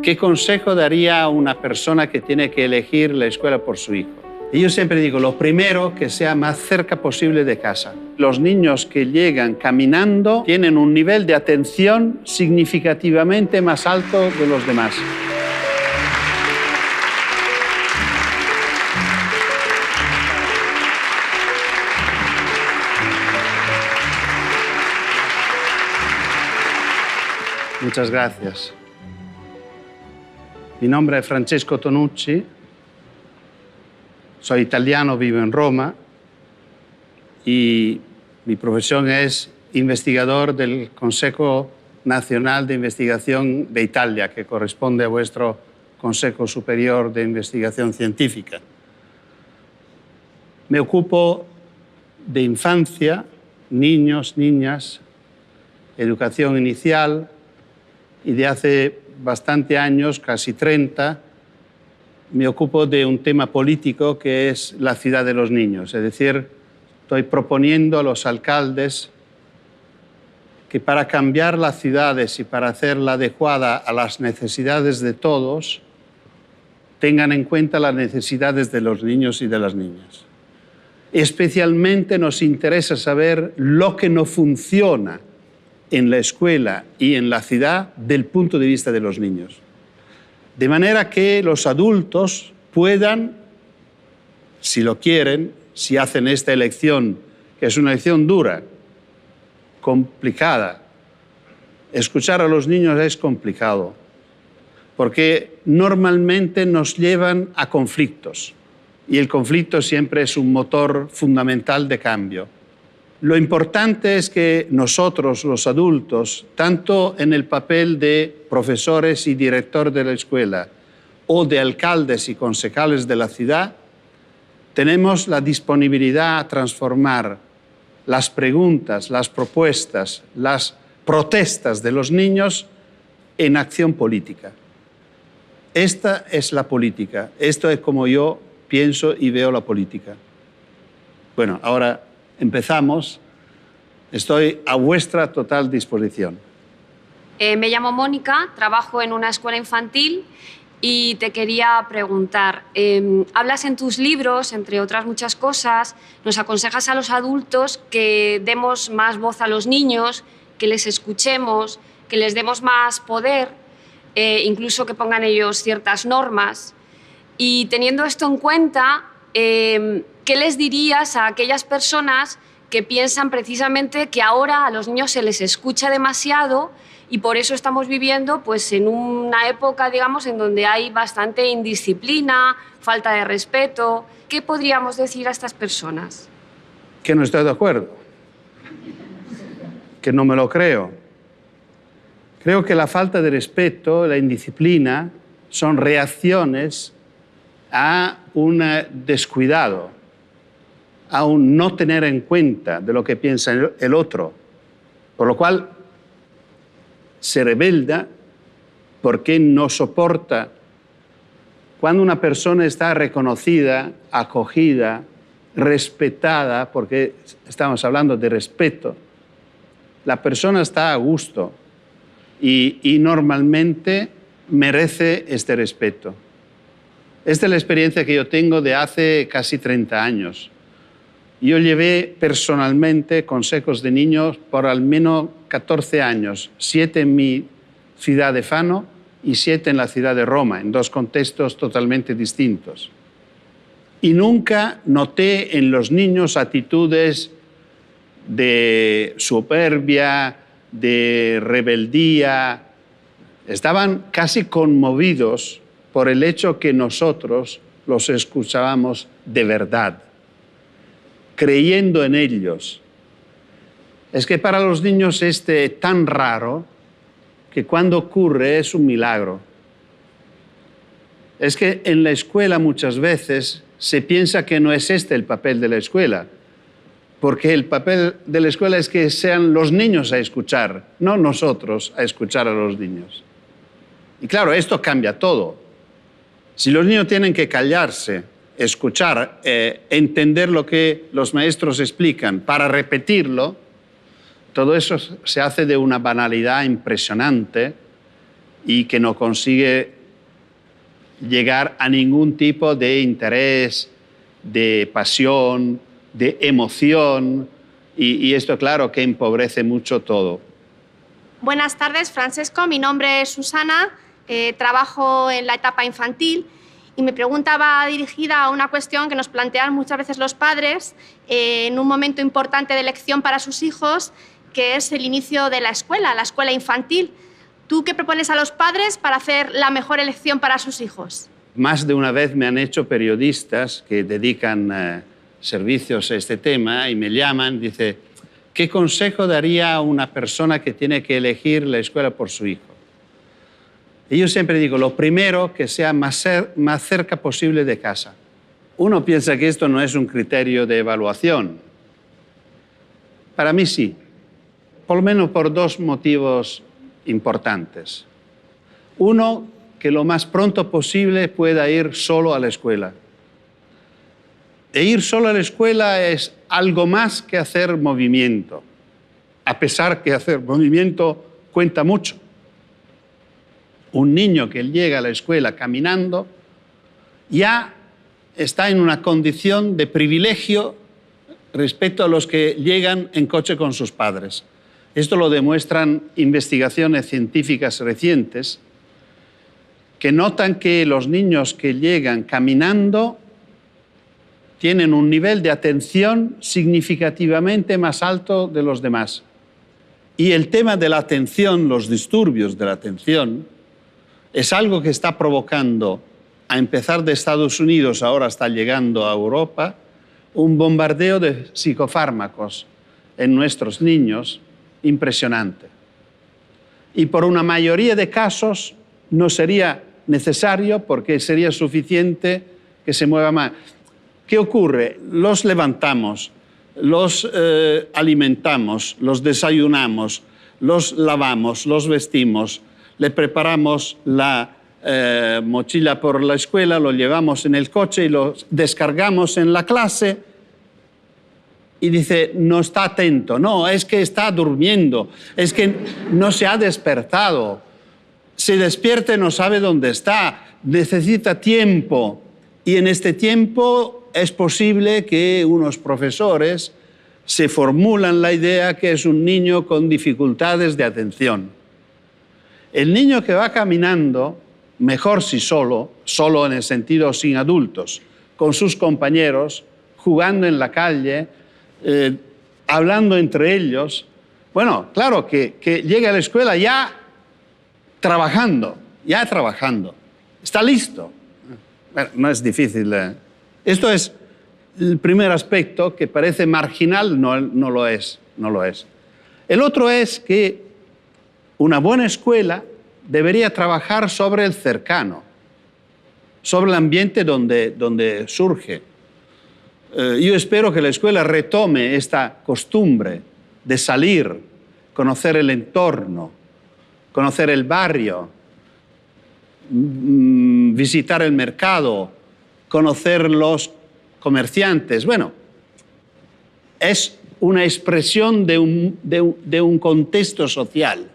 ¿Qué consejo daría a una persona que tiene que elegir la escuela por su hijo? Y yo siempre digo, lo primero, que sea más cerca posible de casa. Los niños que llegan caminando tienen un nivel de atención significativamente más alto de los demás. Muchas gracias. Mi nombre es Francesco Tonucci, soy italiano, vivo en Roma y mi profesión es investigador del Consejo Nacional de Investigación de Italia, que corresponde a vuestro Consejo Superior de Investigación Científica. Me ocupo de infancia, niños, niñas, educación inicial y de hace bastante años, casi 30, me ocupo de un tema político que es la ciudad de los niños. Es decir, estoy proponiendo a los alcaldes que para cambiar las ciudades y para hacerla adecuada a las necesidades de todos, tengan en cuenta las necesidades de los niños y de las niñas. Especialmente nos interesa saber lo que no funciona en la escuela y en la ciudad del punto de vista de los niños. De manera que los adultos puedan, si lo quieren, si hacen esta elección, que es una elección dura, complicada. Escuchar a los niños es complicado, porque normalmente nos llevan a conflictos, y el conflicto siempre es un motor fundamental de cambio. Lo importante es que nosotros, los adultos, tanto en el papel de profesores y director de la escuela o de alcaldes y concejales de la ciudad, tenemos la disponibilidad a transformar las preguntas, las propuestas, las protestas de los niños en acción política. Esta es la política. Esto es como yo pienso y veo la política. Bueno, ahora empezamos. Estoy a vuestra total disposición. Me llamo Mónica, trabajo en una escuela infantil y te quería preguntar, hablas en tus libros, entre otras muchas cosas, nos aconsejas a los adultos que demos más voz a los niños, que les escuchemos, que les demos más poder, incluso que pongan ellos ciertas normas. Y teniendo esto en cuenta, ¿qué les dirías a aquellas personas que piensan precisamente que ahora a los niños se les escucha demasiado y por eso estamos viviendo pues, en una época, digamos, en donde hay bastante indisciplina, falta de respeto? ¿Qué podríamos decir a estas personas? Que no estoy de acuerdo, que no me lo creo. Creo que la falta de respeto, la indisciplina, son reacciones a un descuidado, a un no tener en cuenta de lo que piensa el otro, por lo cual se rebelda porque no soporta. Cuando una persona está reconocida, acogida, respetada, porque estamos hablando de respeto, la persona está a gusto y normalmente merece este respeto. Esta es la experiencia que yo tengo de hace casi 30 años. Yo llevé personalmente consejos de niños por al menos 14 años, 7 en mi ciudad de Fano y 7 en la ciudad de Roma, en dos contextos totalmente distintos. Y nunca noté en los niños actitudes de soberbia, de rebeldía. Estaban casi conmovidos por el hecho que nosotros los escuchábamos de verdad, creyendo en ellos. Es que para los niños es tan raro que cuando ocurre es un milagro. Es que en la escuela muchas veces se piensa que no es este el papel de la escuela, porque el papel de la escuela es que sean los niños a escuchar, no nosotros a escuchar a los niños. Y claro, esto cambia todo. Si los niños tienen que callarse, escuchar, entender lo que los maestros explican para repetirlo, todo eso se hace de una banalidad impresionante y que no consigue llegar a ningún tipo de interés, de pasión, de emoción, y esto, claro, que empobrece mucho todo. Buenas tardes, Francesco. Mi nombre es Susana, trabajo en la etapa infantil y mi pregunta va dirigida a una cuestión que nos plantean muchas veces los padres en un momento importante de elección para sus hijos, que es el inicio de la escuela infantil. ¿Tú qué propones a los padres para hacer la mejor elección para sus hijos? Más de una vez me han hecho periodistas que dedican servicios a este tema y me llaman, dice, ¿qué consejo daría a una persona que tiene que elegir la escuela por su hijo? Y yo siempre digo, lo primero, que sea más cerca posible de casa. Uno piensa que esto no es un criterio de evaluación. Para mí sí, por lo menos por dos motivos importantes. Uno, que lo más pronto posible pueda ir solo a la escuela. E ir solo a la escuela es algo más que hacer movimiento, a pesar que hacer movimiento cuenta mucho. Un niño que llega a la escuela caminando ya está en una condición de privilegio respecto a los que llegan en coche con sus padres. Esto lo demuestran investigaciones científicas recientes que notan que los niños que llegan caminando tienen un nivel de atención significativamente más alto de los demás. Y el tema de la atención, los disturbios de la atención, es algo que está provocando, a empezar de Estados Unidos, ahora está llegando a Europa, un bombardeo de psicofármacos en nuestros niños impresionante. Y por una mayoría de casos no sería necesario porque sería suficiente que se mueva más. ¿Qué ocurre? Los levantamos, los alimentamos, los desayunamos, los lavamos, los vestimos, le preparamos la mochila por la escuela, lo llevamos en el coche y lo descargamos en la clase y dice, no está atento, no, es que está durmiendo, es que no se ha despertado, se despierta y no sabe dónde está, necesita tiempo y en este tiempo es posible que unos profesores se formulan la idea que es un niño con dificultades de atención. El niño que va caminando, mejor si solo en el sentido sin adultos, con sus compañeros, jugando en la calle, hablando entre ellos, bueno, claro que llega a la escuela ya trabajando, está listo. Bueno, no es difícil. Esto es el primer aspecto que parece marginal, no lo es. El otro es que una buena escuela debería trabajar sobre el cercano, sobre el ambiente donde surge. Yo espero que la escuela retome esta costumbre de salir, conocer el entorno, conocer el barrio, visitar el mercado, conocer los comerciantes. Bueno, es una expresión de un contexto social.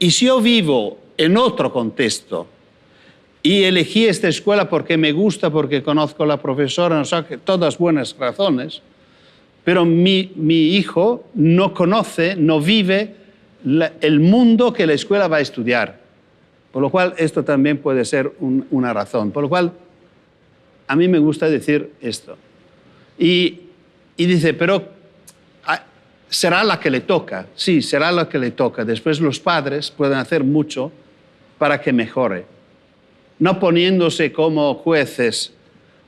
Y si yo vivo en otro contexto y elegí esta escuela porque me gusta, porque conozco a la profesora, no sé, todas buenas razones, pero mi hijo no conoce, no vive el mundo que la escuela va a estudiar. Por lo cual, esto también puede ser una razón. Por lo cual, a mí me gusta decir esto. Y dice, pero será la que le toca. Sí, será la que le toca. Después los padres pueden hacer mucho para que mejore. No poniéndose como jueces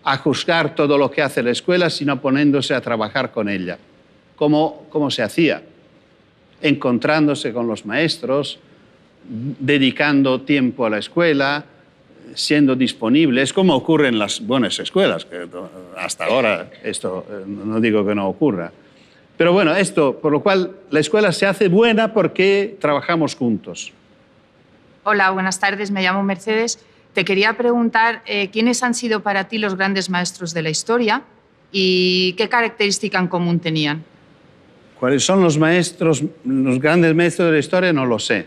a juzgar todo lo que hace la escuela, sino poniéndose a trabajar con ella. Como se hacía. Encontrándose con los maestros, dedicando tiempo a la escuela, siendo disponible. Es como ocurre en las buenas escuelas, que hasta ahora esto no digo que no ocurra. Pero bueno, esto, por lo cual la escuela se hace buena porque trabajamos juntos. Hola, buenas tardes, me llamo Mercedes. Te quería preguntar quiénes han sido para ti los grandes maestros de la historia y qué característica en común tenían. ¿Cuáles son los grandes maestros de la historia? No lo sé.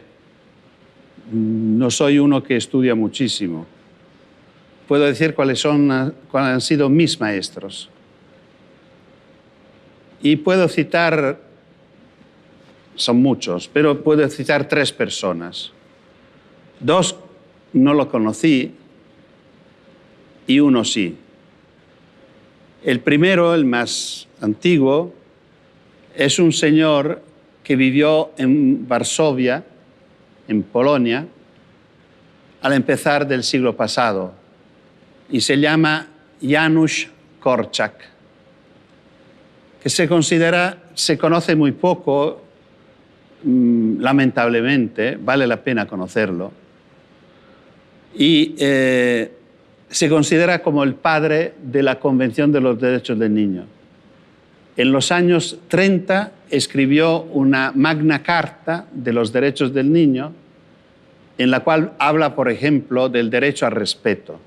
no soy uno que estudia muchísimo. Puedo decir cuáles han sido mis maestros. Y puedo citar, son muchos, pero puedo citar 3 personas. 2 no lo conocí y 1 sí. El primero, el más antiguo, es un señor que vivió en Varsovia, en Polonia, al empezar del siglo pasado, y se llama Janusz Korczak, que se conoce muy poco, lamentablemente, vale la pena conocerlo, y se considera como el padre de la Convención de los Derechos del Niño. En los años 30 escribió una Magna Carta de los Derechos del Niño, en la cual habla, por ejemplo, del derecho al respeto.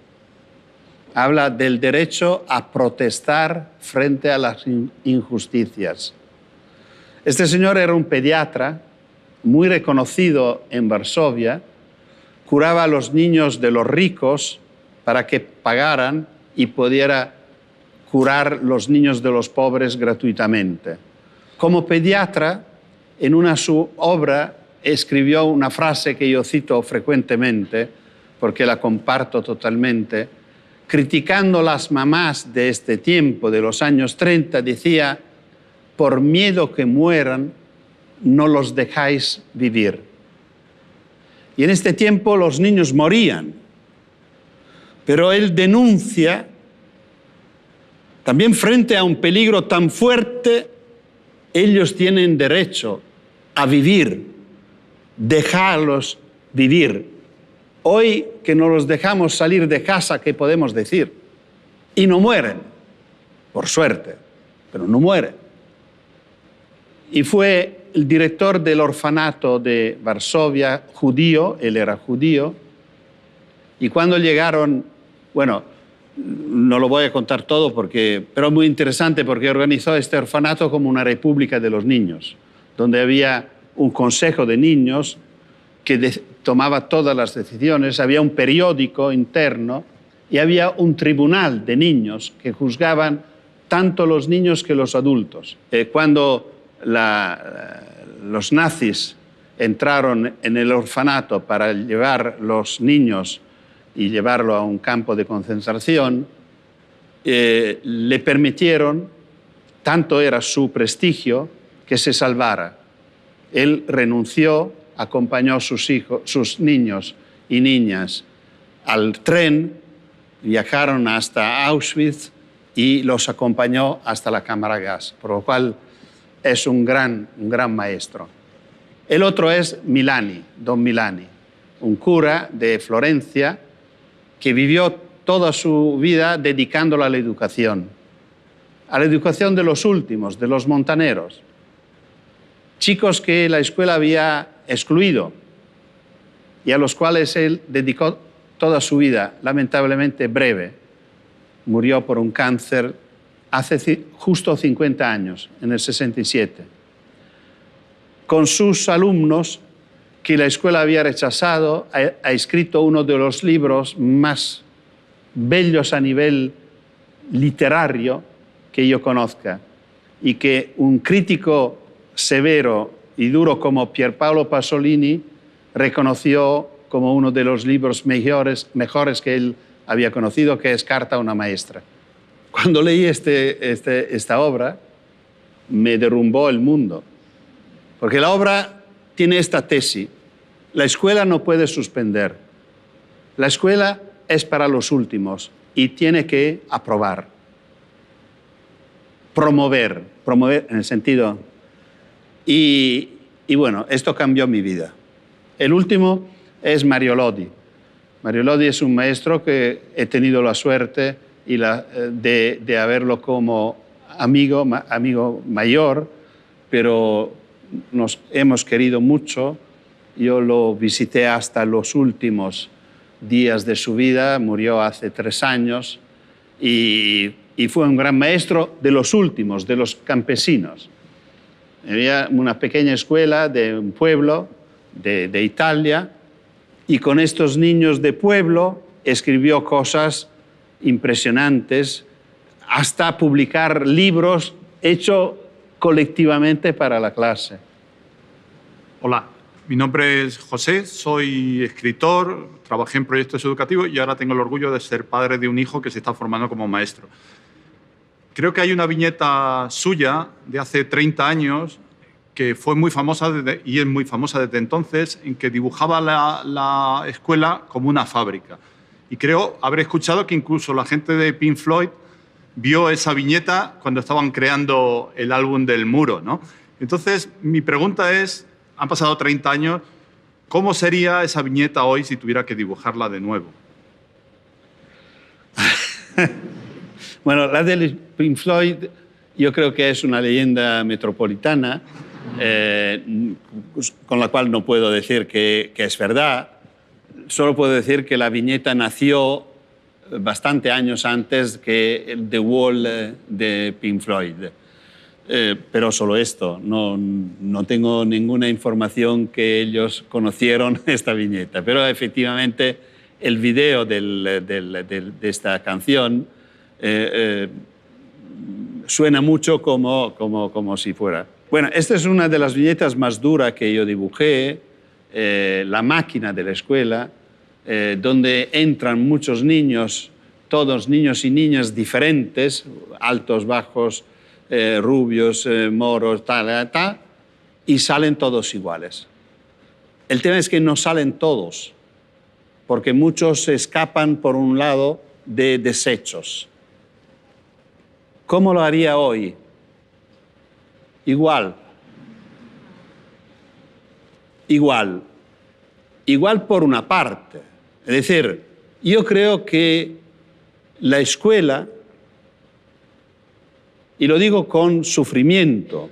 Habla del derecho a protestar frente a las injusticias. Este señor era un pediatra muy reconocido en Varsovia, curaba a los niños de los ricos para que pagaran y pudiera curar los niños de los pobres gratuitamente. Como pediatra, en su obra escribió una frase que yo cito frecuentemente, porque la comparto totalmente, criticando las mamás de este tiempo, de los años 30, decía: por miedo que mueran, no los dejáis vivir. Y en este tiempo los niños morían, pero él denuncia, también frente a un peligro tan fuerte, ellos tienen derecho a vivir, dejarlos vivir. Hoy que no los dejamos salir de casa, ¿qué podemos decir? Y no mueren, por suerte, pero no mueren. Y fue el director del orfanato de Varsovia, judío, él era judío, y cuando llegaron, bueno, no lo voy a contar todo, pero es muy interesante porque organizó este orfanato como una república de los niños, donde había un consejo de niños que tomaba todas las decisiones, había un periódico interno y había un tribunal de niños que juzgaban tanto los niños que los adultos. Cuando los nazis entraron en el orfanato para llevar los niños y llevarlo a un campo de concentración, le permitieron, tanto era su prestigio, que se salvara. Él renunció, acompañó a sus niños y niñas al tren, viajaron hasta Auschwitz y los acompañó hasta la cámara gas, por lo cual es un gran maestro. El otro es Milani, Don Milani, un cura de Florencia que vivió toda su vida dedicándola a la educación de los últimos, de los montaneros, chicos que la escuela había excluido y a los cuales él dedicó toda su vida, lamentablemente breve. Murió por un cáncer hace justo 50 años, en el 67. Con sus alumnos, que la escuela había rechazado, ha escrito uno de los libros más bellos a nivel literario que yo conozca, y que un crítico severo y duro como Pierpaolo Pasolini reconoció como uno de los libros mejores que él había conocido, que es Carta a una maestra. Cuando leí esta obra, me derrumbó el mundo, porque la obra tiene esta tesis: la escuela no puede suspender, la escuela es para los últimos y tiene que aprobar, promover en el sentido... Y bueno, esto cambió mi vida. El último es Mario Lodi. Mario Lodi es un maestro que he tenido la suerte de haberlo como amigo mayor, pero nos hemos querido mucho. Yo lo visité hasta los últimos días de su vida, murió hace 3 años, y fue un gran maestro de los últimos, de los campesinos. Había una pequeña escuela de un pueblo de Italia, Y con estos niños de pueblo escribió cosas impresionantes, hasta publicar libros hechos colectivamente para la clase. Hola, mi nombre es José, soy escritor, trabajé en proyectos educativos y ahora tengo el orgullo de ser padre de un hijo que se está formando como maestro. Creo que hay una viñeta suya de hace 30 años que fue muy famosa y es muy famosa desde entonces, en que dibujaba la escuela como una fábrica. Y creo haber escuchado que incluso la gente de Pink Floyd vio esa viñeta cuando estaban creando el álbum del Muro, ¿no? Entonces, mi pregunta es, han pasado 30 años, ¿cómo sería esa viñeta hoy si tuviera que dibujarla de nuevo? Bueno, la de Pink Floyd yo creo que es una leyenda metropolitana, con la cual no puedo decir que es verdad. Solo puedo decir que la viñeta nació bastante años antes que el The Wall de Pink Floyd. Pero solo esto, no tengo ninguna información que ellos conocieron esta viñeta. Pero efectivamente el video de esta canción suena mucho como si fuera. Bueno, esta es una de las viñetas más duras que yo dibujé, La máquina de la escuela, donde entran muchos niños, todos niños y niñas diferentes, altos, bajos, rubios, moros, tal, y salen todos iguales. El tema es que no salen todos, porque muchos se escapan por un lado de desechos. ¿Cómo lo haría hoy? Igual. Igual por una parte. Es decir, yo creo que la escuela, y lo digo con sufrimiento,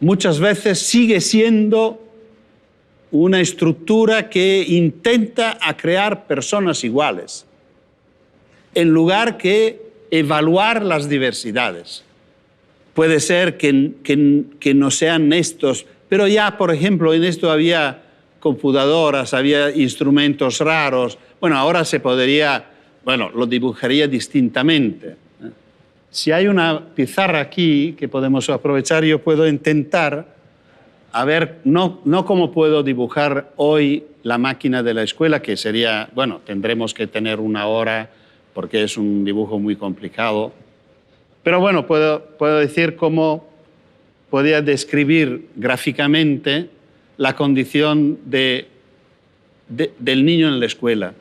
muchas veces sigue siendo una estructura que intenta crear personas iguales, en lugar que evaluar las diversidades. Puede ser que no sean estos, pero ya, por ejemplo, en esto había computadoras, había instrumentos raros. Bueno, ahora se podría, lo dibujaría distintamente. Si hay una pizarra aquí que podemos aprovechar, yo puedo intentar, a ver, no cómo puedo dibujar hoy la máquina de la escuela, que sería, tendremos que tener una hora porque es un dibujo muy complicado. Pero bueno, puedo decir cómo podía describir gráficamente la condición del niño en la escuela.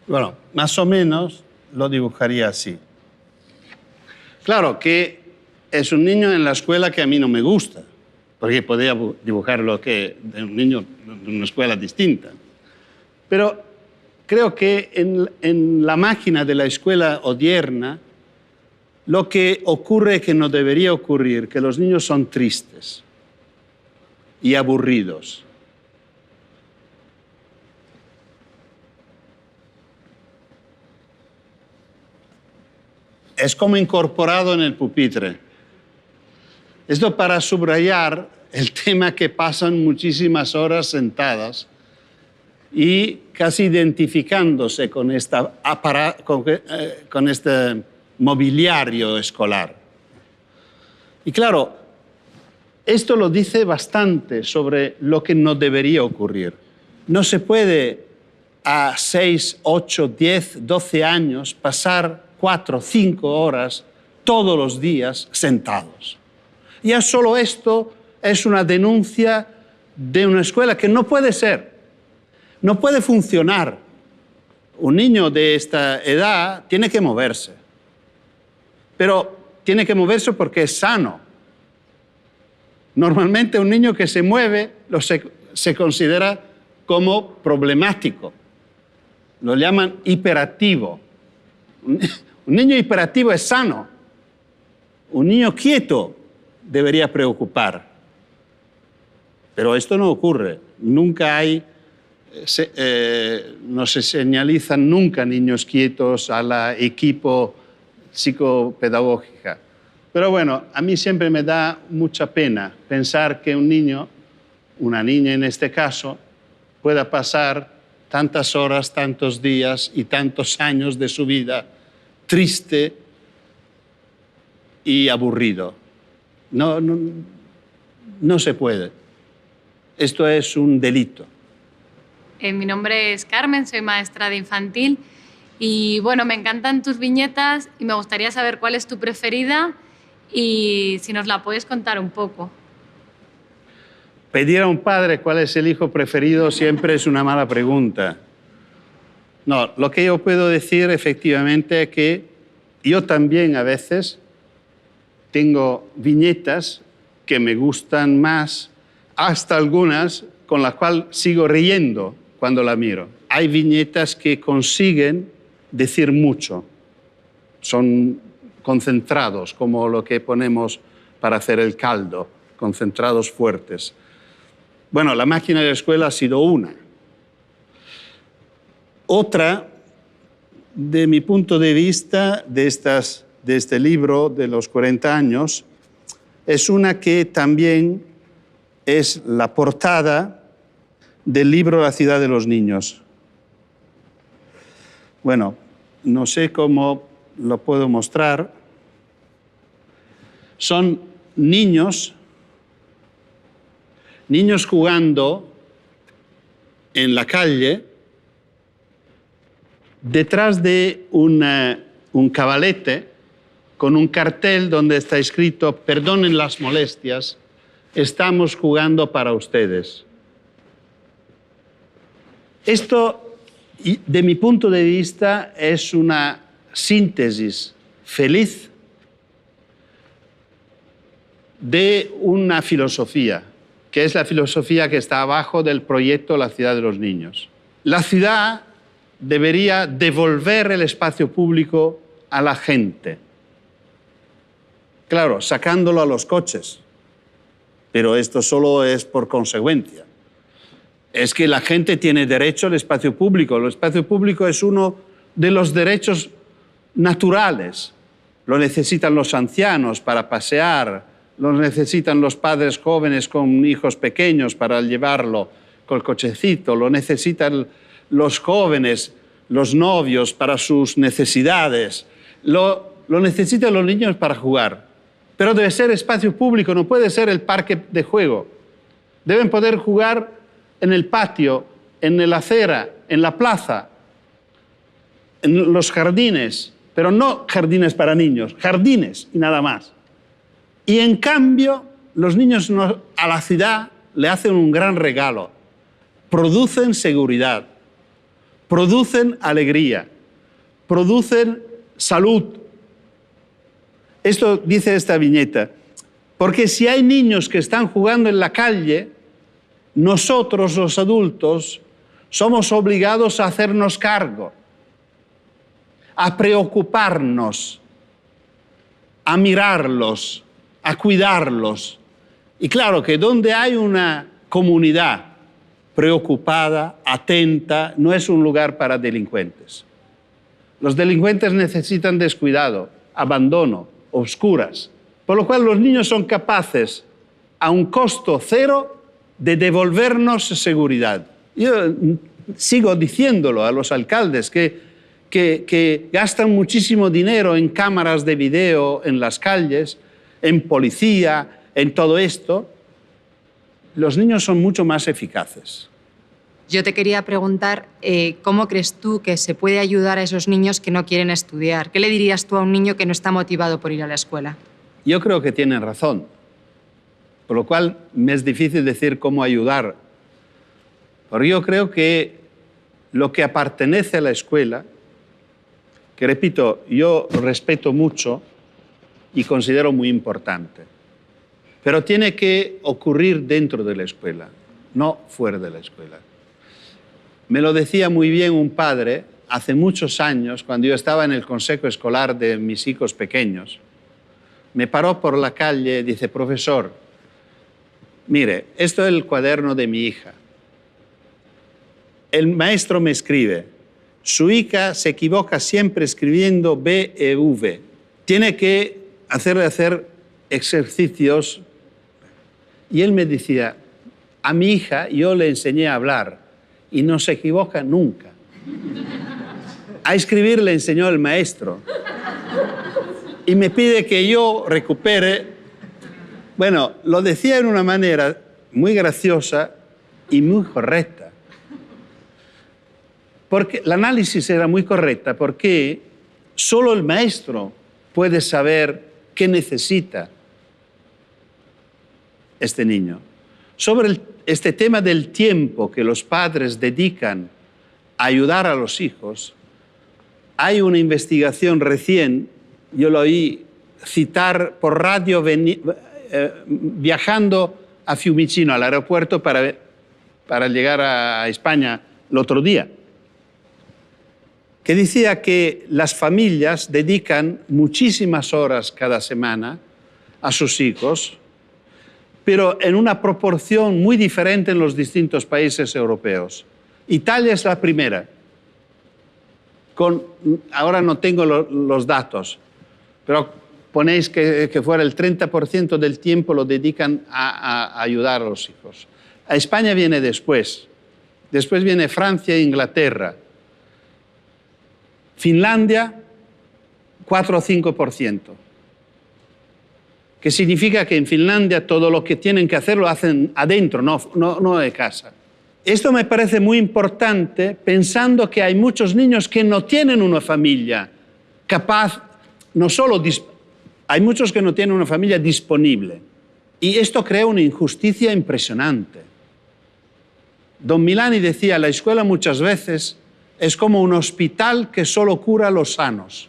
Bueno, más o menos lo dibujaría así. Claro que es un niño en la escuela que a mí no me gusta, porque podría dibujarlo de un niño de una escuela distinta. Pero creo que en la máquina de la escuela odierna, lo que ocurre que no debería ocurrir, que los niños son tristes y aburridos. Es como incorporado en el pupitre. Esto para subrayar el tema que pasan muchísimas horas sentadas y casi identificándose con este mobiliario escolar. Y claro, esto lo dice bastante sobre lo que no debería ocurrir. No se puede a 6, 8, 10, 12 años pasar 4 o 5 horas todos los días sentados. Ya solo esto es una denuncia de una escuela que no puede ser, no puede funcionar. Un niño de esta edad tiene que moverse, pero tiene que moverse porque es sano. Normalmente un niño que se mueve se considera como problemático. Lo llaman hiperactivo. Un niño hiperactivo es sano. Un niño quieto debería preocupar. Pero esto no ocurre. Nunca hay, no se señalizan nunca niños quietos a la equipo psicopedagógica. Pero bueno, a mí siempre me da mucha pena pensar que un niño, una niña en este caso, pueda pasar tantas horas, tantos días y tantos años de su vida triste y aburrido. No se puede. Esto es un delito. Mi nombre es Carmen, soy maestra de infantil y bueno, me encantan tus viñetas y me gustaría saber cuál es tu preferida y si nos la puedes contar un poco. Pedir a un padre cuál es el hijo preferido siempre es una mala pregunta. No, lo que yo puedo decir efectivamente es que yo también a veces tengo viñetas que me gustan más, hasta algunas con las cuales sigo riendo cuando la miro. Hay viñetas que consiguen decir mucho, son concentrados, como lo que ponemos para hacer el caldo, concentrados fuertes. Bueno, La máquina de la escuela ha sido una. Otra, de mi punto de vista, de este libro de los 40 años, es una que también es la portada del libro La ciudad de los niños. Bueno, no sé cómo lo puedo mostrar. Son niños jugando en la calle detrás de un cabalete con un cartel donde está escrito: perdonen las molestias, estamos jugando para ustedes. Esto, de mi punto de vista, es una síntesis feliz de una filosofía, que es la filosofía que está abajo del proyecto La ciudad de los niños. La ciudad debería devolver el espacio público a la gente. Claro, sacándolo a los coches, pero esto solo es por consecuencia. Es que la gente tiene derecho al espacio público. El espacio público es uno de los derechos naturales. Lo necesitan los ancianos para pasear, lo necesitan los padres jóvenes con hijos pequeños para llevarlo con el cochecito, lo necesitan los jóvenes, los novios para sus necesidades, lo necesitan los niños para jugar. Pero debe ser espacio público, no puede ser el parque de juego. Deben poder jugar en el patio, en la acera, en la plaza, en los jardines, pero no jardines para niños, jardines y nada más. Y en cambio, los niños a la ciudad le hacen un gran regalo. Producen seguridad, producen alegría, producen salud. Esto dice esta viñeta, porque si hay niños que están jugando en la calle, nosotros los adultos somos obligados a hacernos cargo, a preocuparnos, a mirarlos, a cuidarlos. Y claro que donde hay una comunidad preocupada, atenta, no es un lugar para delincuentes. Los delincuentes necesitan descuidado, abandono, obscuras, por lo cual los niños son capaces, a un costo cero, de devolvernos seguridad. Yo sigo diciéndolo a los alcaldes que gastan muchísimo dinero en cámaras de video en las calles, en policía, en todo esto. Los niños son mucho más eficaces. Yo te quería preguntar, ¿cómo crees tú que se puede ayudar a esos niños que no quieren estudiar? ¿Qué le dirías tú a un niño que no está motivado por ir a la escuela? Yo creo que tienen razón, por lo cual me es difícil decir cómo ayudar. Porque yo creo que lo que pertenece a la escuela, que repito, yo respeto mucho y considero muy importante, pero tiene que ocurrir dentro de la escuela, no fuera de la escuela. Me lo decía muy bien un padre hace muchos años, cuando yo estaba en el consejo escolar de mis hijos pequeños. Me paró por la calle y dice: profesor, mire, esto es el cuaderno de mi hija. El maestro me escribe: su hija se equivoca siempre escribiendo B e V. Tiene que hacer ejercicios. Y él me decía: a mi hija yo le enseñé a hablar y no se equivoca nunca. A escribir le enseñó el maestro. Y me pide que yo recupere. Bueno, lo decía en una manera muy graciosa y muy correcta. Porque el análisis era muy correcta, porque solo el maestro puede saber qué necesita este niño. Sobre este tema del tiempo que los padres dedican a ayudar a los hijos, hay una investigación recién, yo lo oí citar por radio viajando a Fiumicino, al aeropuerto, para llegar a España el otro día, que decía que las familias dedican muchísimas horas cada semana a sus hijos, pero en una proporción muy diferente en los distintos países europeos. Italia es la primera. Ahora no tengo los datos, pero ponéis que fuera el 30% del tiempo lo dedican a ayudar a los hijos. A España viene después. Después viene Francia e Inglaterra. Finlandia, 4 o 5%. Que significa que en Finlandia todo lo que tienen que hacer lo hacen adentro, no de casa. Esto me parece muy importante pensando que hay muchos niños que no tienen una familia capaz, hay muchos que no tienen una familia disponible. Y esto crea una injusticia impresionante. Don Milani decía: la escuela muchas veces es como un hospital que solo cura a los sanos.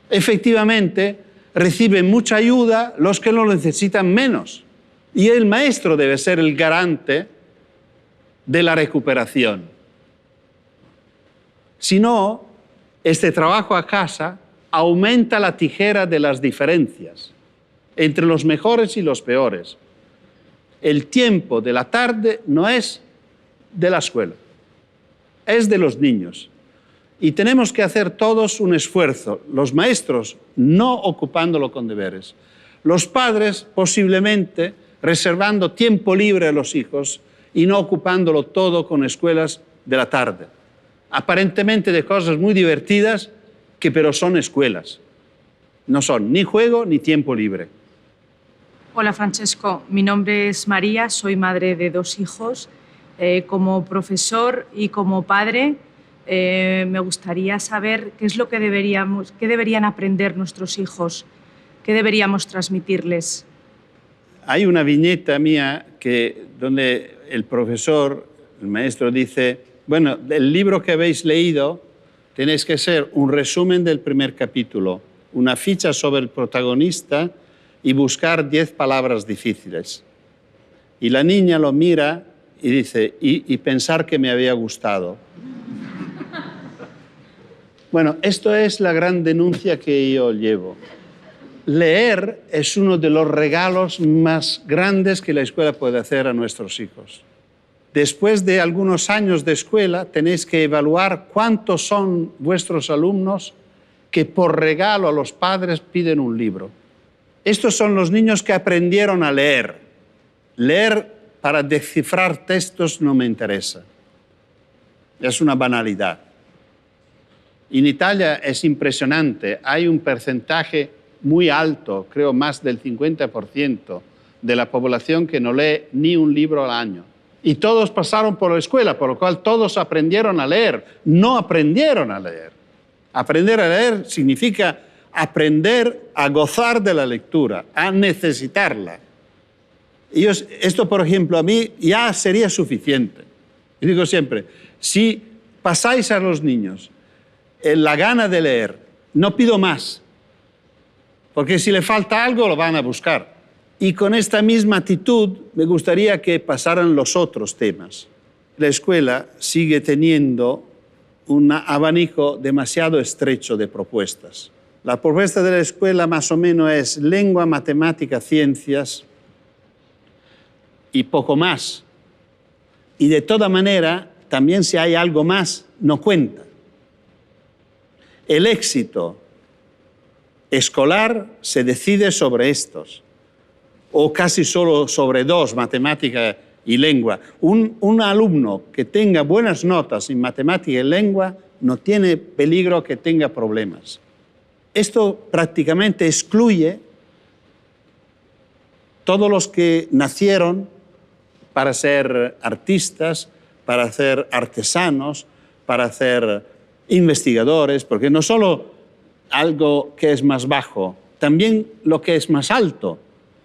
Efectivamente, reciben mucha ayuda los que lo necesitan menos. Y el maestro debe ser el garante de la recuperación. Si no, este trabajo a casa aumenta la tijera de las diferencias entre los mejores y los peores. El tiempo de la tarde no es de la escuela, es de los niños. Y tenemos que hacer todos un esfuerzo, los maestros no ocupándolo con deberes, los padres posiblemente reservando tiempo libre a los hijos y no ocupándolo todo con escuelas de la tarde. Aparentemente de cosas muy divertidas, pero son escuelas. No son ni juego ni tiempo libre. Hola Francesco, mi nombre es María, soy madre de 2 hijos. Como profesor y como padre, me gustaría saber qué es lo que deberían aprender nuestros hijos, qué deberíamos transmitirles. Hay una viñeta mía donde el profesor, el maestro, dice: bueno, del libro que habéis leído tenéis que ser un resumen del primer capítulo, una ficha sobre el protagonista y buscar 10 palabras difíciles. Y la niña lo mira y dice: y pensar que me había gustado. Bueno, esto es la gran denuncia que yo llevo. Leer es uno de los regalos más grandes que la escuela puede hacer a nuestros hijos. Después de algunos años de escuela, tenéis que evaluar cuántos son vuestros alumnos que por regalo a los padres piden un libro. Estos son los niños que aprendieron a leer. Leer para descifrar textos no me interesa. Es una banalidad. En Italia es impresionante. Hay un porcentaje muy alto, creo más del 50% de la población que no lee ni un libro al año. Y todos pasaron por la escuela, por lo cual todos aprendieron a leer. No aprendieron a leer. Aprender a leer significa aprender a gozar de la lectura, a necesitarla. Esto, por ejemplo, a mí ya sería suficiente. Yo digo siempre, si pasáis a los niños la gana de leer, no pido más, porque si le falta algo lo van a buscar. Y con esta misma actitud me gustaría que pasaran los otros temas. La escuela sigue teniendo un abanico demasiado estrecho de propuestas. La propuesta de la escuela más o menos es lengua, matemática, ciencias y poco más. Y de toda manera, también si hay algo más, no cuenta. El éxito escolar se decide sobre estos, o casi solo sobre dos, matemática y lengua. Un alumno que tenga buenas notas en matemática y lengua no tiene peligro que tenga problemas. Esto prácticamente excluye todos los que nacieron para ser artistas, para ser artesanos, para ser investigadores, porque no solo algo que es más bajo, también lo que es más alto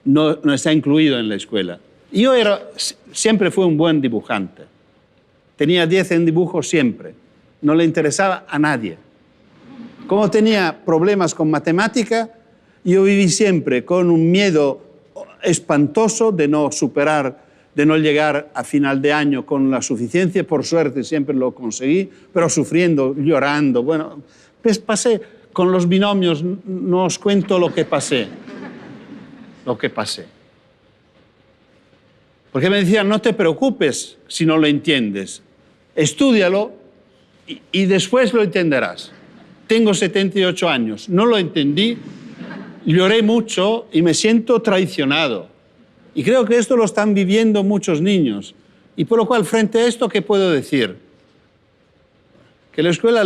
no está incluido en la escuela. Yo siempre fui un buen dibujante. Tenía 10 en dibujo siempre. No le interesaba a nadie. Como tenía problemas con matemática, yo viví siempre con un miedo espantoso de no superar, de no llegar a final de año con la suficiencia. Por suerte siempre lo conseguí, pero sufriendo, llorando. Bueno, pues pasé con los binomios, no os cuento lo que pasé. Porque me decían, no te preocupes si no lo entiendes, estúdialo y después lo entenderás. Tengo 78 años, no lo entendí, lloré mucho y me siento traicionado. Y creo que esto lo están viviendo muchos niños. Y por lo cual, frente a esto, ¿qué puedo decir? Que la escuela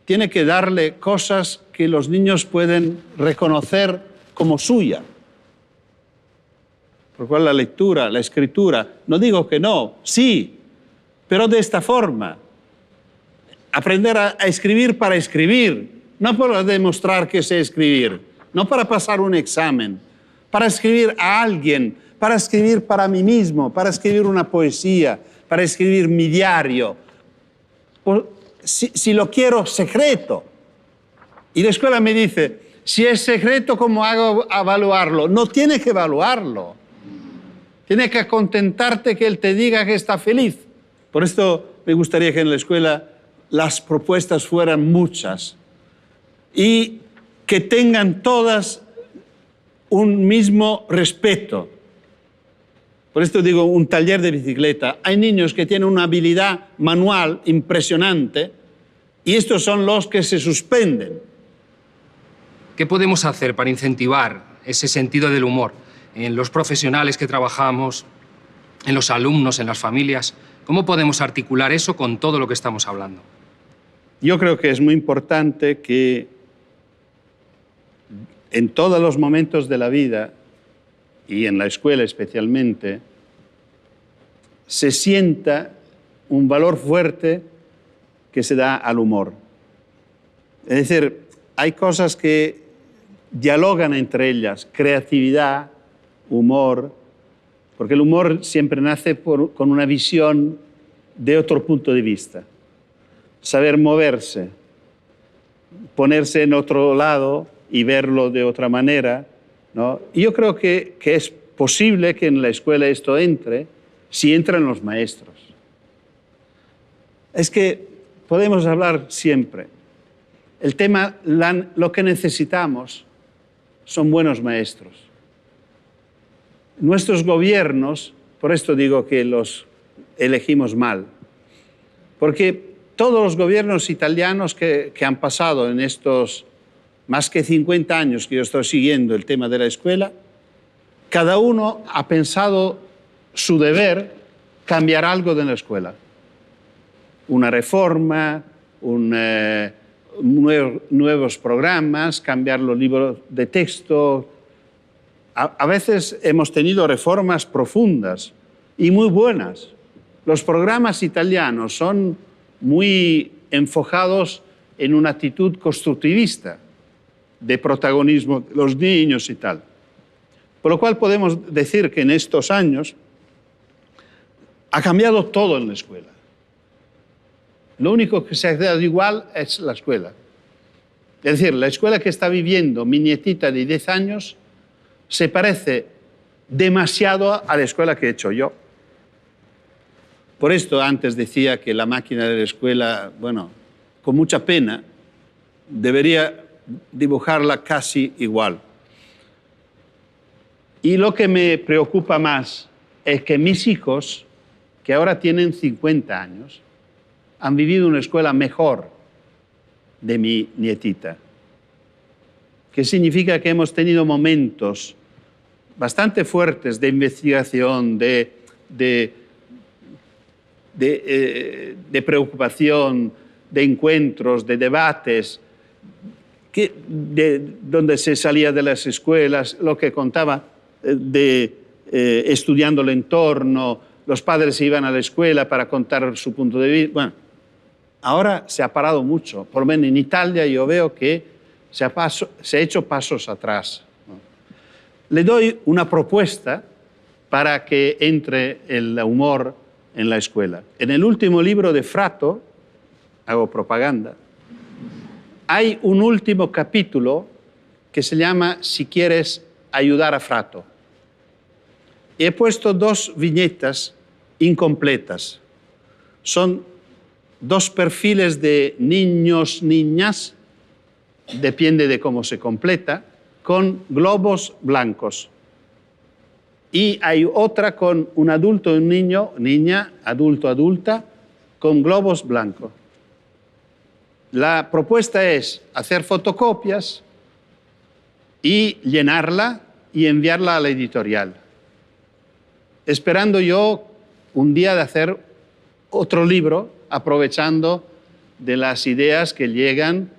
tiene que darle cosas que los niños pueden reconocer como suya. Por lo cual la lectura, la escritura, no digo que no, sí, pero de esta forma. Aprender a escribir para escribir, no para demostrar que sé escribir, no para pasar un examen, para escribir a alguien, para escribir para mí mismo, para escribir una poesía, para escribir mi diario. Si lo quiero secreto. Y la escuela me dice, si es secreto, ¿cómo hago a evaluarlo? No tiene que evaluarlo. Tiene que contentarte que él te diga que está feliz. Por esto me gustaría que en la escuela las propuestas fueran muchas y que tengan todas un mismo respeto. Por esto digo, un taller de bicicleta. Hay niños que tienen una habilidad manual impresionante y estos son los que se suspenden. ¿Qué podemos hacer para incentivar ese sentido del humor en los profesionales que trabajamos, en los alumnos, en las familias? ¿Cómo podemos articular eso con todo lo que estamos hablando? Yo creo que es muy importante que en todos los momentos de la vida, y en la escuela especialmente, se sienta un valor fuerte que se da al humor. Es decir, hay cosas que dialogan entre ellas, creatividad, humor, porque el humor siempre nace con una visión de otro punto de vista. Saber moverse, ponerse en otro lado y verlo de otra manera, ¿no? Y yo creo que es posible que en la escuela esto entre, si entran los maestros. Es que podemos hablar siempre. El tema, lo que necesitamos son buenos maestros. Nuestros gobiernos, por esto digo que los elegimos mal, porque todos los gobiernos italianos que han pasado en estos más que 50 años que yo estoy siguiendo el tema de la escuela, cada uno ha pensado su deber cambiar algo de la escuela. Una reforma, nuevos programas, cambiar los libros de texto. A veces hemos tenido reformas profundas y muy buenas. Los programas italianos son muy enfocados en una actitud constructivista, de protagonismo de los niños y tal. Por lo cual podemos decir que en estos años ha cambiado todo en la escuela. Lo único que se ha quedado igual es la escuela. Es decir, la escuela que está viviendo mi nietita de 10 años se parece demasiado a la escuela que he hecho yo. Por esto antes decía que la máquina de la escuela, bueno, con mucha pena, debería dibujarla casi igual. Y lo que me preocupa más es que mis hijos, que ahora tienen 50 años, han vivido una escuela mejor de mi nietita. Que significa que hemos tenido momentos bastante fuertes de investigación, de preocupación, de encuentros, de debates, donde se salía de las escuelas, lo que contaba, estudiando el entorno, los padres se iban a la escuela para contar su punto de vista. Bueno, ahora se ha parado mucho, por lo menos en Italia yo veo que se ha hecho pasos atrás. Le doy una propuesta para que entre el humor en la escuela. En el último libro de Frato, hago propaganda, hay un último capítulo que se llama Si quieres ayudar a Frato. Y he puesto 2 viñetas incompletas. Son 2 perfiles de niños, niñas, depende de cómo se completa, con globos blancos. Y hay otra con un adulto, un niño, niña, adulto, adulta, con globos blancos. La propuesta es hacer fotocopias y llenarla y enviarla a la editorial. Esperando yo un día de hacer otro libro, aprovechando de las ideas que llegan.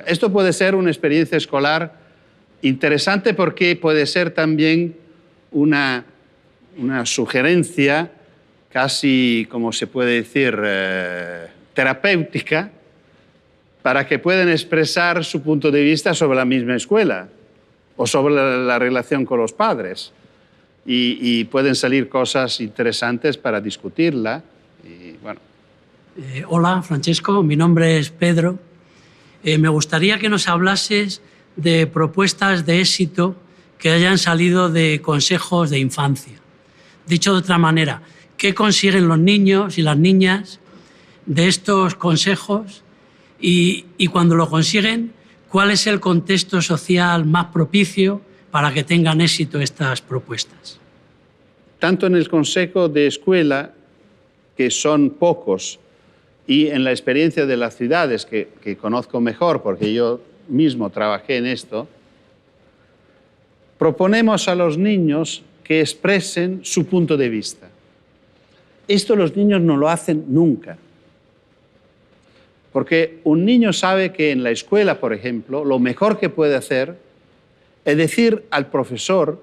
Esto puede ser una experiencia escolar interesante porque puede ser también una sugerencia casi, como se puede decir, terapéutica, para que puedan expresar su punto de vista sobre la misma escuela o sobre la relación con los padres. Y pueden salir cosas interesantes para discutirla. Y, bueno. Hola, Francesco, mi nombre es Pedro. Me gustaría que nos hablases de propuestas de éxito que hayan salido de consejos de infancia. Dicho de otra manera, ¿qué consiguen los niños y las niñas de estos consejos? Y cuando lo consiguen, ¿cuál es el contexto social más propicio para que tengan éxito estas propuestas? Tanto en el consejo de escuela, que son pocos, y en la experiencia de las ciudades, que conozco mejor porque yo mismo trabajé en esto, proponemos a los niños que expresen su punto de vista. Esto los niños no lo hacen nunca. Porque un niño sabe que en la escuela, por ejemplo, lo mejor que puede hacer es decir al profesor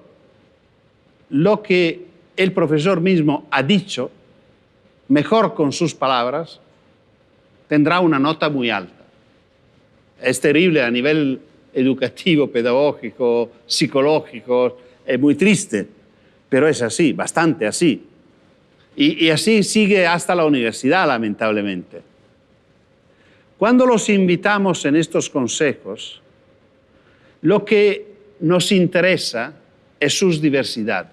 lo que el profesor mismo ha dicho, mejor con sus palabras, tendrá una nota muy alta. Es terrible a nivel educativo, pedagógico, psicológico, es muy triste, pero es así, bastante así. Y así sigue hasta la universidad, lamentablemente. Cuando los invitamos en estos consejos, lo que nos interesa es su diversidad,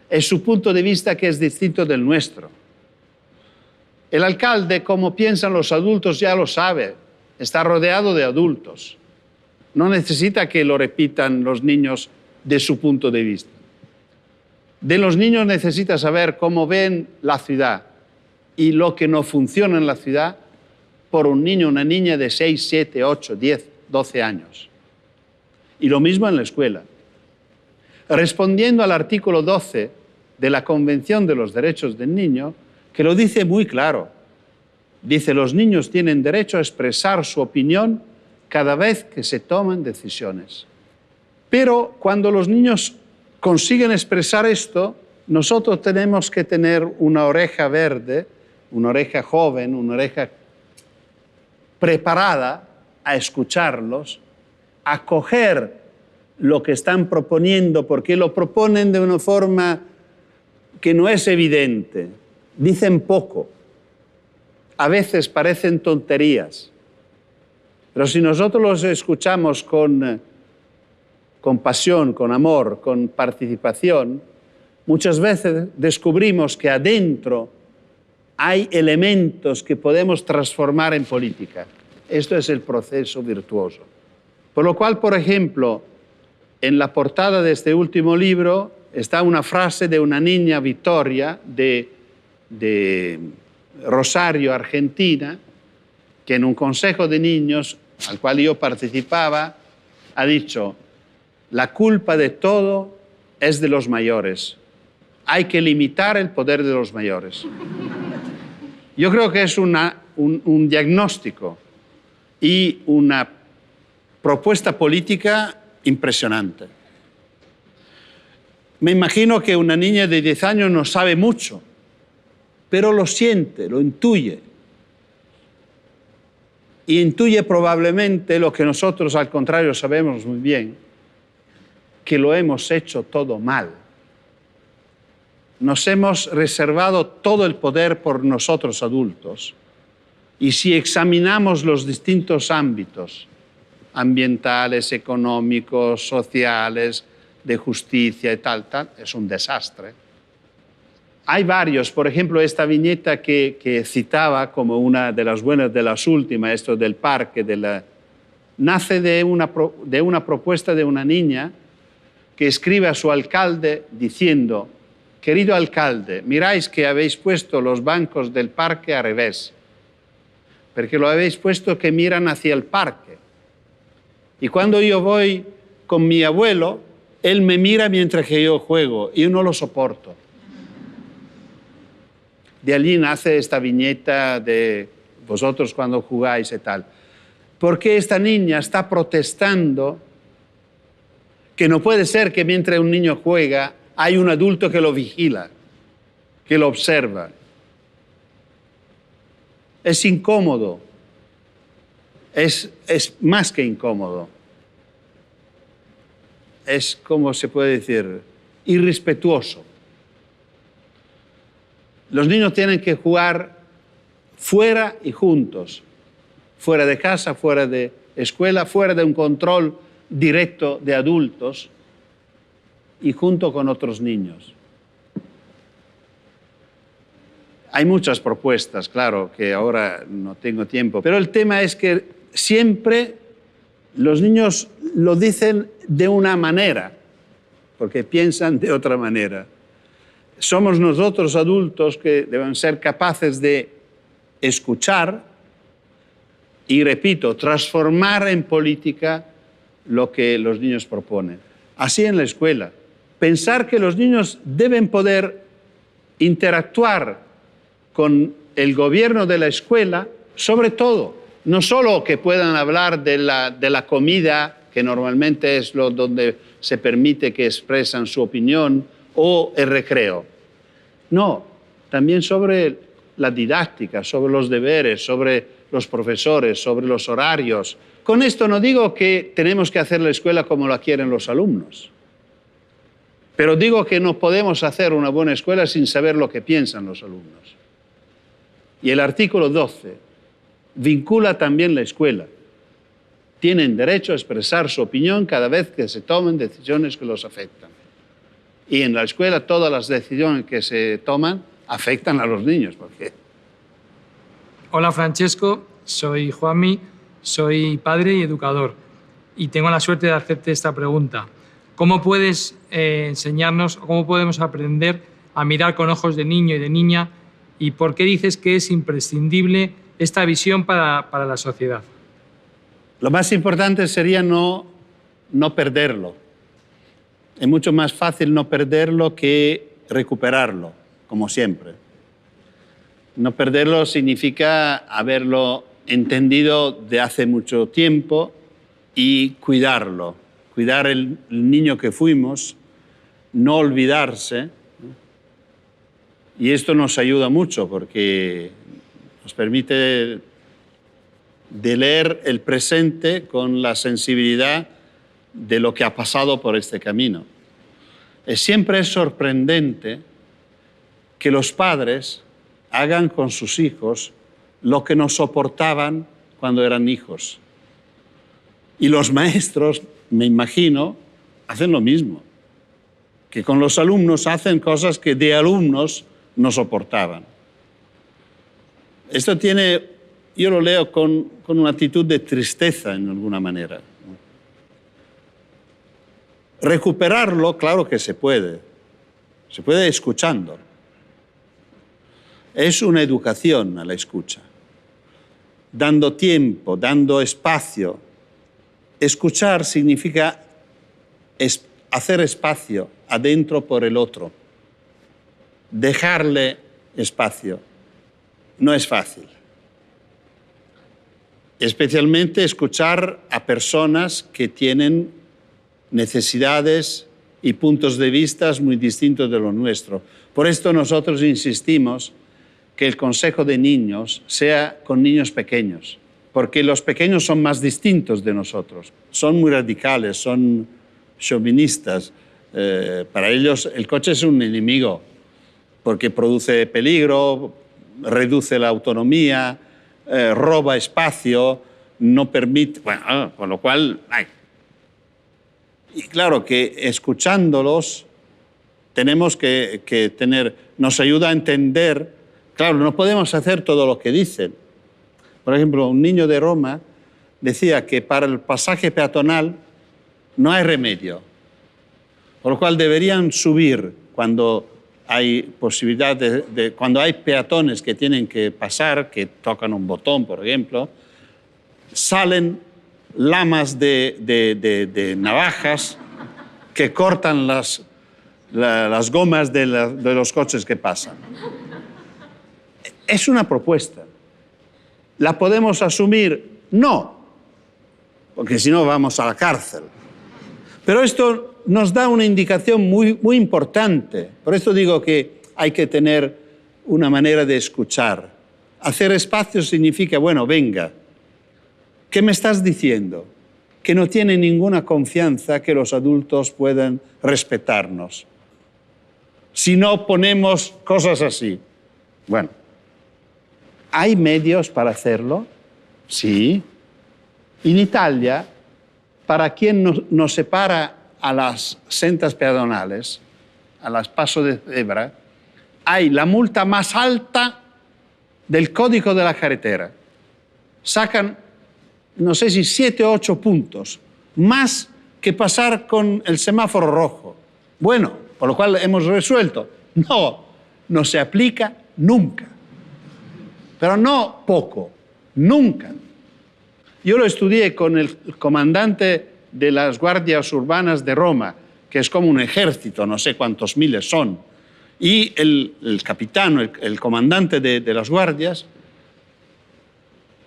es su punto de vista que es distinto del nuestro. El alcalde, como piensan los adultos, ya lo sabe, está rodeado de adultos. No necesita que lo repitan los niños de su punto de vista. De los niños necesita saber cómo ven la ciudad y lo que no funciona en la ciudad por un niño o una niña de 6, 7, 8, 10, 12 años. Y lo mismo en la escuela. Respondiendo al artículo 12 de la Convención de los Derechos del Niño, que lo dice muy claro. Dice, los niños tienen derecho a expresar su opinión cada vez que se toman decisiones. Pero cuando los niños consiguen expresar esto, nosotros tenemos que tener una oreja verde, una oreja joven, una oreja preparada a escucharlos, a coger lo que están proponiendo, porque lo proponen de una forma que no es evidente. Dicen poco. A veces parecen tonterías. Pero si nosotros los escuchamos con con pasión, con amor, con participación, muchas veces descubrimos que adentro hay elementos que podemos transformar en política. Esto es el proceso virtuoso. Por lo cual, por ejemplo, en la portada de este último libro está una frase de una niña, Victoria, de Rosario, Argentina, que en un consejo de niños al cual yo participaba, ha dicho: la culpa de todo es de los mayores. Hay que limitar el poder de los mayores. Yo creo que es un diagnóstico y una propuesta política impresionante. Me imagino que una niña de 10 años no sabe mucho, pero lo siente, lo intuye. Y intuye probablemente lo que nosotros, al contrario, sabemos muy bien, que lo hemos hecho todo mal. Nos hemos reservado todo el poder por nosotros adultos. Y si examinamos los distintos ámbitos, ambientales, económicos, sociales, de justicia y tal, es un desastre. Hay varios, por ejemplo, esta viñeta que citaba como una de las buenas, de las últimas, esto del parque, nace de una propuesta de una niña que escribe a su alcalde diciendo: querido alcalde, miráis que habéis puesto los bancos del parque al revés, porque lo habéis puesto que miran hacia el parque. Y cuando yo voy con mi abuelo, él me mira mientras que yo juego y yo no lo soporto. De allí nace esta viñeta de vosotros cuando jugáis y tal. Porque esta niña está protestando que no puede ser que mientras un niño juega hay un adulto que lo vigila, que lo observa. Es incómodo, es más que incómodo. Es, ¿cómo se puede decir?, irrespetuoso. Los niños tienen que jugar fuera y juntos, fuera de casa, fuera de escuela, fuera de un control directo de adultos y junto con otros niños. Hay muchas propuestas, claro, que ahora no tengo tiempo, pero el tema es que siempre los niños lo dicen de una manera, porque piensan de otra manera. Somos nosotros adultos que deben ser capaces de escuchar y, repito, transformar en política lo que los niños proponen. Así en la escuela. Pensar que los niños deben poder interactuar con el gobierno de la escuela, sobre todo. No solo que puedan hablar de la comida, que normalmente es donde se permite que expresan su opinión, o el recreo. No, también sobre la didáctica, sobre los deberes, sobre los profesores, sobre los horarios. Con esto no digo que tenemos que hacer la escuela como la quieren los alumnos, pero digo que no podemos hacer una buena escuela sin saber lo que piensan los alumnos. Y el artículo 12 vincula también la escuela. Tienen derecho a expresar su opinión cada vez que se tomen decisiones que los afectan. Y en la escuela todas las decisiones que se toman afectan a los niños. Porque... Hola Francesco, soy Juanmi, soy padre y educador y tengo la suerte de hacerte esta pregunta. ¿Cómo puedes enseñarnos, cómo podemos aprender a mirar con ojos de niño y de niña y por qué dices que es imprescindible esta visión para la sociedad? Lo más importante sería no perderlo. Es mucho más fácil no perderlo que recuperarlo, como siempre. No perderlo significa haberlo entendido de hace mucho tiempo y cuidarlo. Cuidar el niño que fuimos, no olvidarse. Y esto nos ayuda mucho porque nos permite de leer el presente con la sensibilidad de lo que ha pasado por este camino. Siempre es sorprendente que los padres hagan con sus hijos lo que no soportaban cuando eran hijos. Y los maestros, me imagino, hacen lo mismo, que con los alumnos hacen cosas que de alumnos no soportaban. Esto tiene, yo lo leo con una actitud de tristeza en alguna manera. Recuperarlo, claro que se puede escuchando. Es una educación a la escucha, dando tiempo, dando espacio. Escuchar significa hacer espacio adentro por el otro, dejarle espacio. No es fácil. Especialmente escuchar a personas que tienen necesidades y puntos de vista muy distintos de los nuestros. Por esto nosotros insistimos que el consejo de niños sea con niños pequeños, porque los pequeños son más distintos de nosotros, son muy radicales, son chauvinistas. Para ellos el coche es un enemigo, porque produce peligro, reduce la autonomía, roba espacio, no permite... Bueno, con lo cual... Y claro que escuchándolos tenemos que tener... Nos ayuda a entender... Claro, no podemos hacer todo lo que dicen. Por ejemplo, un niño de Roma decía que para el pasaje peatonal no hay remedio, por lo cual deberían subir cuando hay posibilidad cuando hay peatones que tienen que pasar, que tocan un botón, por ejemplo, salen lamas de navajas que cortan las gomas de los coches que pasan. Es una propuesta. ¿La podemos asumir? No, porque si no vamos a la cárcel. Pero esto nos da una indicación muy importante. Por esto digo que hay que tener una manera de escuchar. Hacer espacio significa, bueno, venga, ¿qué me estás diciendo? Que no tiene ninguna confianza que los adultos puedan respetarnos. Si no ponemos cosas así. Bueno, ¿hay medios para hacerlo? Sí. En Italia, para quien nos separa a las sendas peatonales, a los pasos de cebra, hay la multa más alta del Código de la Carretera. Sacan, no sé si 7 o 8 puntos, más que pasar con el semáforo rojo. Bueno, por lo cual hemos resuelto. No se aplica nunca. Pero no poco, nunca. Yo lo estudié con el comandante de las guardias urbanas de Roma, que es como un ejército, no sé cuántos miles son, y el capitán, el comandante de las guardias,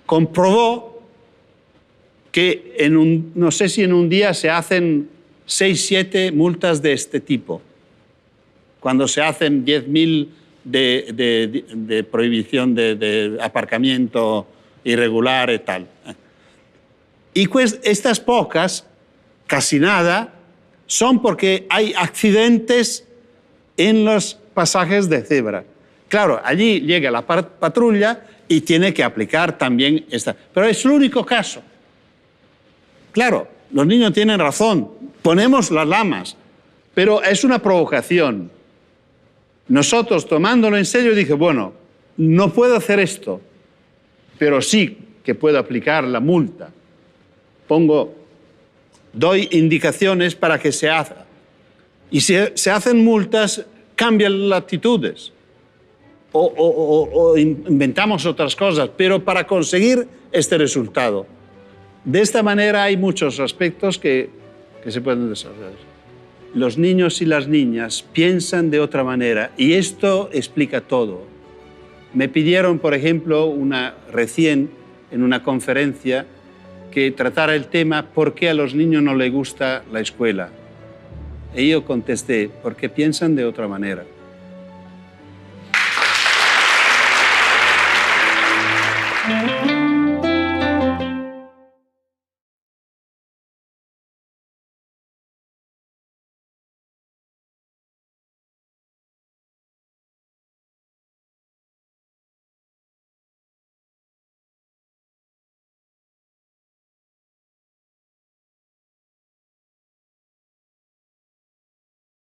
comprobó que no sé si en un día se hacen 6, 7 multas de este tipo, cuando se hacen 10.000 de prohibición de aparcamiento irregular y tal. Y pues estas pocas, casi nada, son porque hay accidentes en los pasajes de cebra. Claro, allí llega la patrulla y tiene que aplicar también esta. Pero es el único caso. Claro, los niños tienen razón, ponemos las lamas, pero es una provocación. Nosotros, tomándolo en serio, dije, bueno, no puedo hacer esto, pero sí que puedo aplicar la multa. Doy indicaciones para que se haga. Y si se hacen multas, cambian las actitudes. O inventamos otras cosas, pero para conseguir este resultado. De esta manera hay muchos aspectos que se pueden desarrollar. Los niños y las niñas piensan de otra manera y esto explica todo. Me pidieron, por ejemplo, recién en una conferencia que tratara el tema ¿por qué a los niños no les gusta la escuela? Y yo contesté, porque piensan de otra manera.